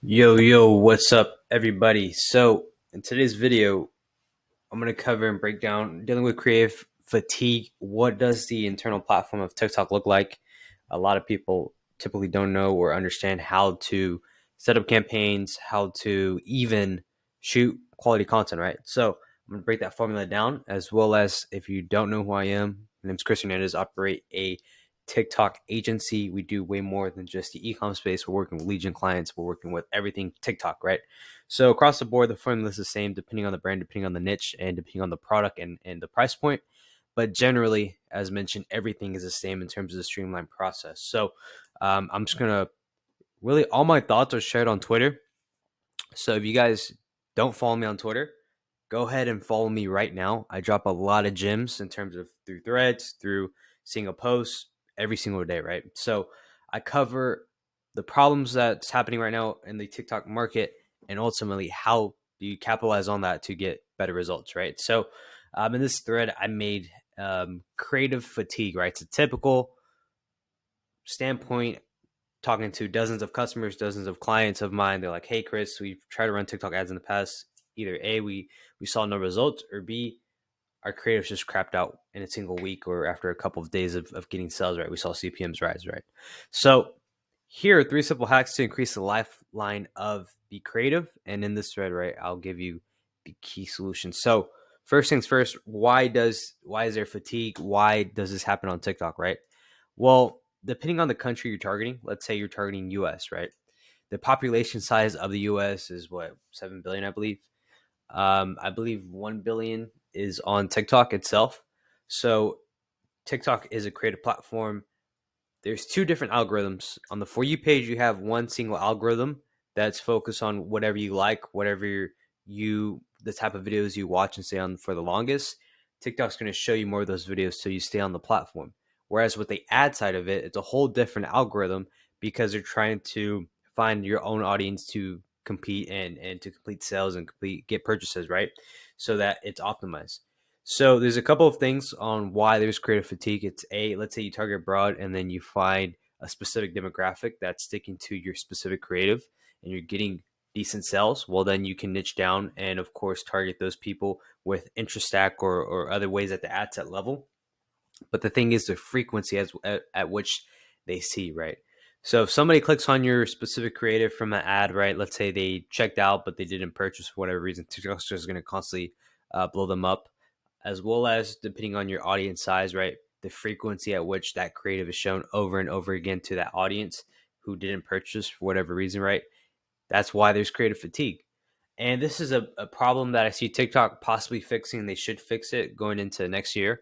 Yo, what's up, everybody? So, in today's video, I'm going to cover and break down dealing with creative fatigue. What does the internal platform of TikTok look like? A lot of people typically don't know or understand how to set up campaigns, how to even shoot quality content, right? So, I'm going to break that formula down, as well as if you don't know who I am, my name's Chris Hernandez, operate a TikTok agency. We do way more than just the e-com space. We're working with Legion clients. We're working with everything TikTok, right? So across the board, the formula is the same depending on the brand, depending on the niche, and depending on the product and the price point. But generally, as mentioned, everything is the same in terms of the streamlined process. So I'm just going to really, all my thoughts are shared on Twitter. So if you guys don't follow me on Twitter, go ahead and follow me right now. I drop a lot of gems in terms of through threads, through single posts every single day, right? So I cover the problems that's happening right now in the TikTok market and ultimately how do you capitalize on that to get better results, right? So in this thread, I made creative fatigue, right? It's a typical standpoint talking to dozens of customers, dozens of clients of mine. They're like, "Hey, Chris, we've tried to run TikTok ads in the past. Either A, we saw no results, or B, our creatives just crapped out in a single week or after a couple of days of getting sales, right? We saw CPMs rise, right? So here are three simple hacks to increase the lifeline of the creative. And in this thread, right, I'll give you the key solutions. So first things first, why is there fatigue? Why does this happen on TikTok, right? Well, depending on the country you're targeting, let's say you're targeting US, right? The population size of the US is what, 7 billion, I believe. I believe 1 billion is on TikTok itself. So TikTok is a creative platform. There's two different algorithms. On the For You page, you have one single algorithm that's focused on whatever you like, whatever the type of videos you watch and stay on for the longest. TikTok's going to show you more of those videos so you stay on the platform. Whereas with the ad side of it, it's a whole different algorithm because they're trying to find your own audience to compete and to complete sales and get purchases, right? So that it's optimized. So there's a couple of things on why there's creative fatigue. It's let's say you target broad and then you find a specific demographic that's sticking to your specific creative and you're getting decent sales. Well, then you can niche down and of course target those people with interest stack or other ways at the ad set level. But the thing is the frequency at which they see, right? So if somebody clicks on your specific creative from an ad, right? Let's say they checked out, but they didn't purchase for whatever reason, TikTok's just going to constantly blow them up, as well as depending on your audience size, right? The frequency at which that creative is shown over and over again to that audience who didn't purchase for whatever reason, right? That's why there's creative fatigue. And this is a problem that I see TikTok possibly fixing. They should fix it going into next year.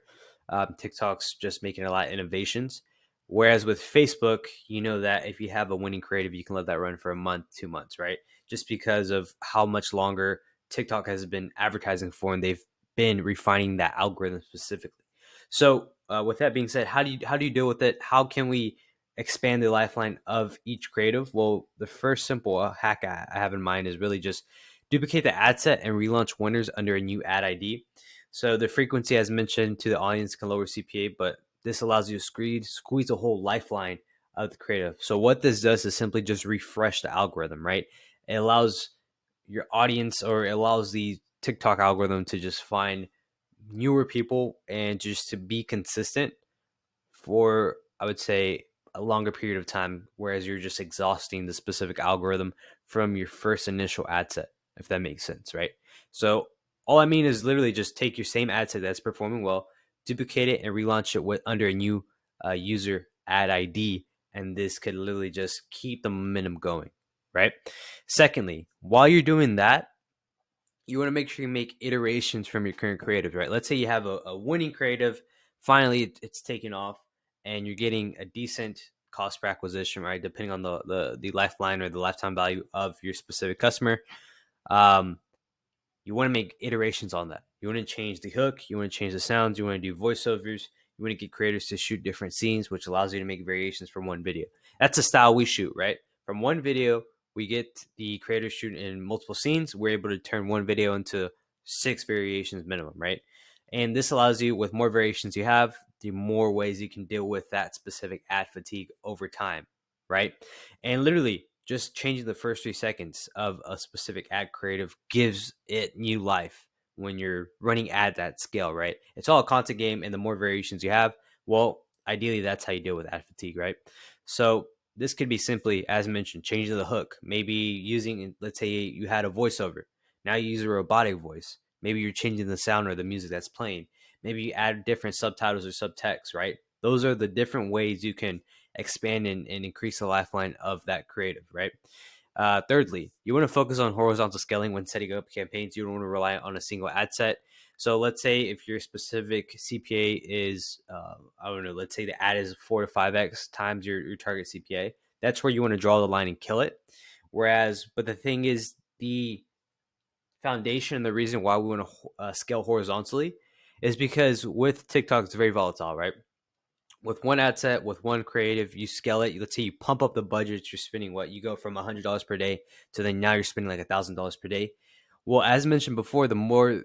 TikTok's just making a lot of innovations. Whereas with Facebook, you know that if you have a winning creative, you can let that run for a month, 2 months, right? Just because of how much longer TikTok has been advertising for, and they've been refining that algorithm specifically. So, with that being said, how do you deal with it? How can we expand the lifeline of each creative? Well, the first simple hack I have in mind is really just duplicate the ad set and relaunch winners under a new ad ID. So the frequency, as mentioned to the audience, can lower CPA, but this allows you to squeeze a whole lifeline of the creative. So what this does is simply just refresh the algorithm, right? It allows your audience, or it allows the TikTok algorithm to just find newer people and just to be consistent for, I would say, a longer period of time, whereas you're just exhausting the specific algorithm from your first initial ad set, if that makes sense, right? So all I mean is literally just take your same ad set that's performing well, duplicate it, and relaunch it with under a new user ad ID, and this could literally just keep the momentum going, right? Secondly, while you're doing that, you want to make sure you make iterations from your current creative, right? Let's say you have a winning creative, finally it's taken off, and you're getting a decent cost per acquisition, right? Depending on the lifeline or the lifetime value of your specific customer. Um, you want to make iterations on that. You want to change the hook, you want to change the sounds, you want to do voiceovers, you want to get creators to shoot different scenes, which allows you to make variations from one video. That's the style we shoot, right? From one video, we get the creators shooting in multiple scenes. We're able to turn one video into 6 variations minimum, right? And this allows you, with more variations you have, the more ways you can deal with that specific ad fatigue over time, right? And literally, just changing the first 3 seconds of a specific ad creative gives it new life when you're running ads at scale, right? It's all a content game, and the more variations you have, well, ideally, that's how you deal with ad fatigue, right? So this could be simply, as mentioned, changing the hook. Maybe using, let's say you had a voiceover. Now you use a robotic voice. Maybe you're changing the sound or the music that's playing. Maybe you add different subtitles or subtext, right? Those are the different ways you can expand and increase the lifeline of that creative, right? Thirdly, you want to focus on horizontal scaling when setting up campaigns. You don't want to rely on a single ad set. So let's say if your specific CPA is, I don't know, let's say the ad is 4 to 5x times your target CPA. That's where you want to draw the line and kill it. But the thing is, the foundation and the reason why we want to scale horizontally is because with TikTok, it's very volatile, right? With one ad set, with one creative, you scale it. Let's say you pump up the budget. You're spending what? You go from $100 per day to then now you're spending like $1,000 per day. Well, as mentioned before, the more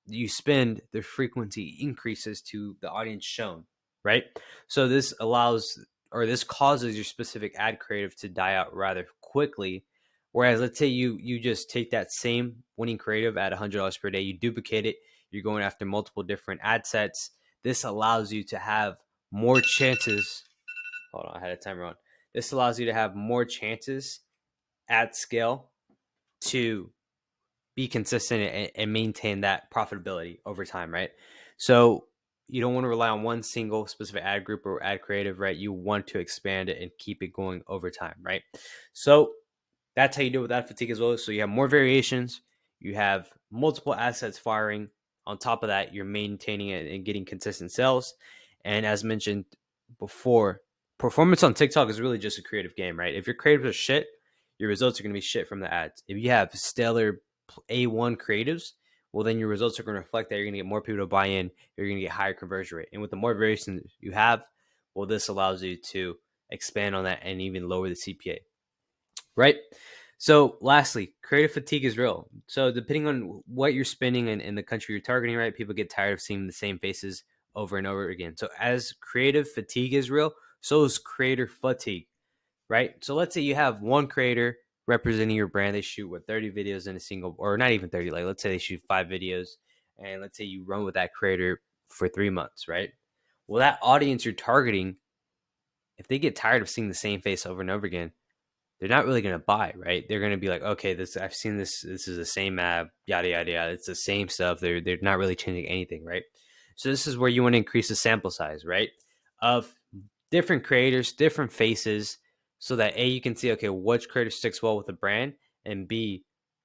you spend, the frequency increases to the audience shown, right? So this allows, or this causes your specific ad creative to die out rather quickly. Whereas let's say you just take that same winning creative at $100 per day, you duplicate it, you're going after multiple different ad sets. This allows you to have more chances. Hold on, I had a timer on. This allows you to have more chances at scale to be consistent and maintain that profitability over time, right? So you don't want to rely on one single specific ad group or ad creative, right? You want to expand it and keep it going over time, right? So that's how you deal with ad fatigue as well. So you have more variations, you have multiple assets firing. On top of that, you're maintaining it and getting consistent sales. And as mentioned before, performance on TikTok is really just a creative game, right? If your creatives are shit, your results are going to be shit from the ads. If you have stellar A1 creatives, well, then your results are going to reflect that you're going to get more people to buy in, you're going to get higher conversion rate. And with the more variations you have, well, this allows you to expand on that and even lower the CPA, right? So lastly, creative fatigue is real. So depending on what you're spending and the country you're targeting, right, people get tired of seeing the same faces over and over again. So as creative fatigue is real, so is creator fatigue, right? So let's say you have one creator representing your brand. They shoot 30 videos in a single, or not even 30, like let's say they shoot 5 videos, and let's say you run with that creator for 3 months, right? Well, that audience you're targeting, if they get tired of seeing the same face over and over again, they're not really going to buy, right? They're going to be like, okay, I've seen this. This is the same ad, yada yada yada. It's the same stuff. They're not really changing anything, right? So this is where you want to increase the sample size, right, of different creators, different faces, so that A, you can see, okay, which creator sticks well with the brand, and B,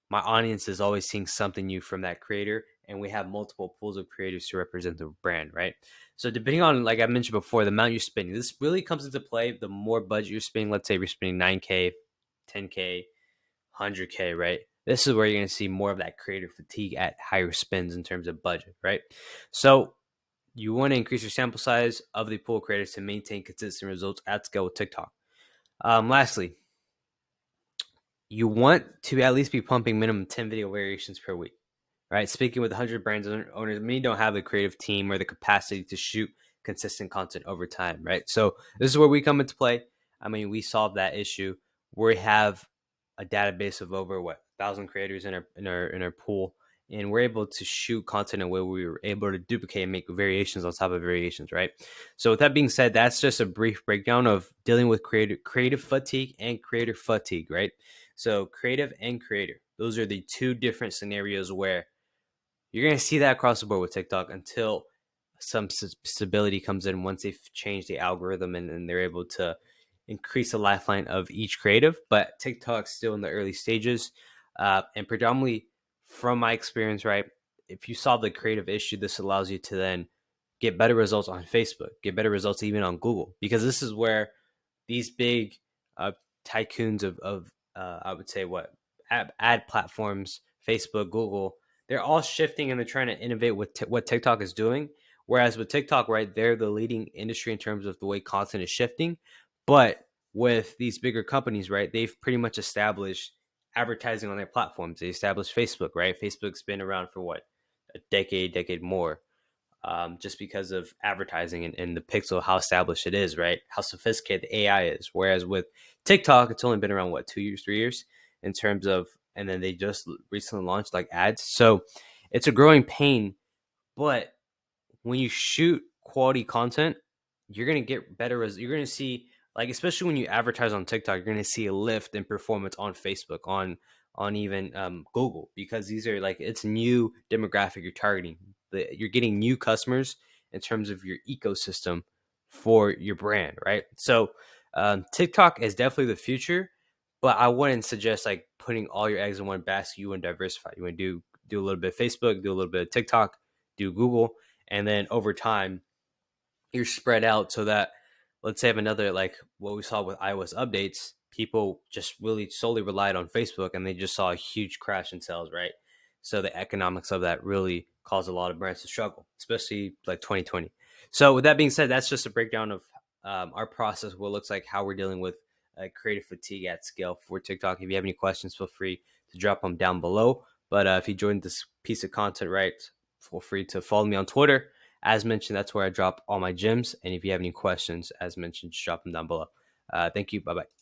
my audience is always seeing something new from that creator, and we have multiple pools of creators to represent the brand, right? So depending on, like I mentioned before, the amount you're spending, this really comes into play. The more budget you're spending, let's say you're spending 9K, 10K, 100K, right? This is where you're going to see more of that creative fatigue at higher spends in terms of budget, right? So you want to increase your sample size of the pool of creators to maintain consistent results at scale with TikTok. Lastly, you want to at least be pumping minimum 10 video variations per week, right? Speaking with 100 brands owners, many don't have the creative team or the capacity to shoot consistent content over time, right? So this is where we come into play. I mean, we solve that issue. We have a database of over 1,000 creators in our pool, and we're able to shoot content in a way we were able to duplicate and make variations on top of variations, right? So with that being said, that's just a brief breakdown of dealing with creative fatigue and creator fatigue, right? So creative and creator, those are the two different scenarios where you're going to see that across the board with TikTok until some stability comes in once they've changed the algorithm and they're able to increase the lifeline of each creative. But TikTok's still in the early stages. And predominantly from my experience, right, if you solve the creative issue, this allows you to then get better results on Facebook, get better results even on Google, because this is where these big uh, tycoons of I would say ad platforms, Facebook, Google, they're all shifting and they're trying to innovate with what TikTok is doing. Whereas with TikTok, right, they're the leading industry in terms of the way content is shifting. But with these bigger companies, right, they've pretty much established advertising on their platforms. They established Facebook, right? Facebook's been around for what, a decade more. just because of advertising and the pixel, how established it is, right? How sophisticated the AI is. Whereas with TikTok, it's only been around what, 2 years, 3 years in terms of, and then they just recently launched like ads. So it's a growing pain, but when you shoot quality content, you're gonna get better. You're gonna see, like, especially when you advertise on TikTok, you're gonna see a lift in performance on Facebook, on even Google, because these are like, it's new demographic you're targeting. You're getting new customers in terms of your ecosystem for your brand, right? So TikTok is definitely the future, but I wouldn't suggest like putting all your eggs in one basket. You want to diversify. You want to do a little bit of Facebook, do a little bit of TikTok, do Google, and then over time you're spread out so that, let's say, have another, like what we saw with iOS updates, people just really solely relied on Facebook and they just saw a huge crash in sales, right? So the economics of that really caused a lot of brands to struggle, especially like 2020. So with that being said, that's just a breakdown of our process, what it looks like, how we're dealing with creative fatigue at scale for TikTok. If you have any questions, feel free to drop them down below. But if you joined this piece of content, right, feel free to follow me on Twitter. As mentioned, that's where I drop all my gems. And if you have any questions, as mentioned, just drop them down below. Thank you. Bye bye.